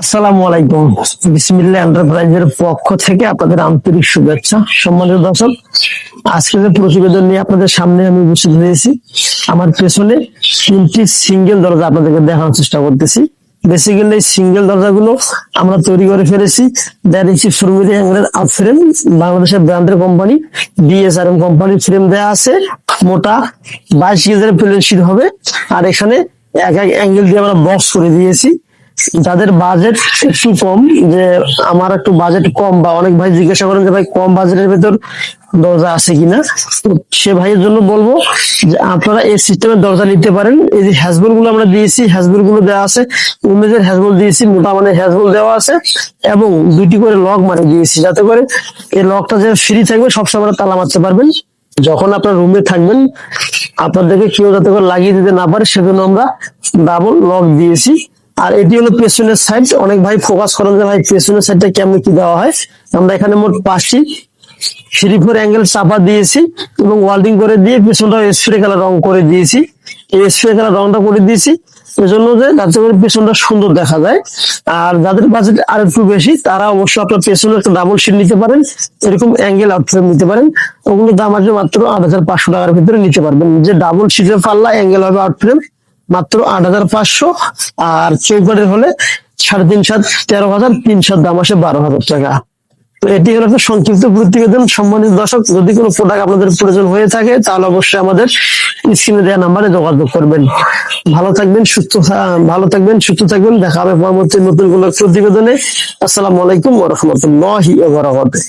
আসসালামু আলাইকুম। বিসমিল্লাহ এন্টারপ্রাইজের পক্ষ থেকে আপনাদের আন্তরিক শুভেচ্ছা। সম্মানিত দর্শক, আজকে যে প্রতিবেদন নিয়ে আপনাদের সামনে আমি উপস্থিত হয়েছি, আমার পেছনে 3টি সিঙ্গেল দরজা আপনাদেরকে দেখানোর চেষ্টা করতেছি। বেসিক্যালি এই সিঙ্গেল দরজাগুলো আমরা তৈরি করে ফেলেছি। ফ্রেম, বাংলাদেশের ব্র্যান্ডের কোম্পানি DSRM কোম্পানির ফ্রেম দেওয়া আছে। মোটা 22 গেজের প্লেন শিট হবে, আর এখানে এক এক অ্যাঙ্গেল দিয়ে আমরা বক্স করে দিয়েছি। যাদের বাজেট একটু কম, যে আমার একটু বাজেট কম, বা অনেক ভাই জিজ্ঞাসা করেন যে ভাই কম বাজেটের ভেতর দরজা আছে কিনা, তো সে ভাইয়ের জন্য বলবো যে আপনারা এই সিস্টেমের দরজা নিতে পারেন। এই যে হ্যাজবল গুলো আমরা দিয়েছি, হ্যাজবল গুলো দেওয়া আছে, উমেজের হ্যাজবল দিয়েছি, মোটা মানে হ্যাজবল দেওয়া আছে, এবং 2টি করে লক মানে দিয়েছি, যাতে করে এই লকটা যে ফ্রি থাকবে, সবসময় তালা মারতে পারবেন। যখন আপনার রুমে থাকবেন, আপনাদেরকে কেউ যাতে করে লাগিয়ে দিতে না পারে, সেজন্য আমরা ডাবল লক দিয়েছি। আর এটি হলো পেছনের সাইড। অনেক ভাই ফোকাস করেন যে ভাই পেছনের সাইডটা কেমন কি দেওয়া হয়। আমরা এখানে মোট 5টি 3/4 অ্যাঙ্গেল চাপা দিয়েছি এবং ওয়েল্ডিং করে দিয়ে পেছনটা স্প্রে কালার রং করে দিয়েছি। এই স্প্রে কালার রংটা করে দিয়েছি এজন্য যে যাতে করে পেছনটা সুন্দর দেখা যায়। আর যাদের বাজেট আর একটু বেশি, তারা অবশ্যই আপনার পেছনে একটা ডাবল শিট নিতে পারেন, এরকম অ্যাঙ্গেল আউট ফ্রেম নিতে পারেন। ওগুলো দাম আসবে মাত্র 8,500 টাকার ভিতরে নিতে পারবেন। যে ডাবল শিটের পাল্লা অ্যাঙ্গেল হবে আউট ফ্রেম মাত্র 8,500, আর চৌকাটের হলে 3.5 7 13,000, 3 7 দাম আসে 12,000 টাকা। তো এটি হলো একটা সংক্ষিপ্ত প্রতিবেদন। সম্মানিত দর্শক, যদি কোনো প্রোডাক্ট আপনাদের প্রয়োজন হয়ে থাকে, তাহলে অবশ্যই আমাদের স্ক্রিনে দেওয়া নাম্বারে যোগাযোগ করবেন। ভালো থাকবেন, সুস্থ থাকবেন। দেখা হবে পরবর্তী নতুন কোনো প্রতিবেদনে। আসসালামু আলাইকুম ওয়া রাহমাতুল্লাহি ওয়া বারাকাতুহু।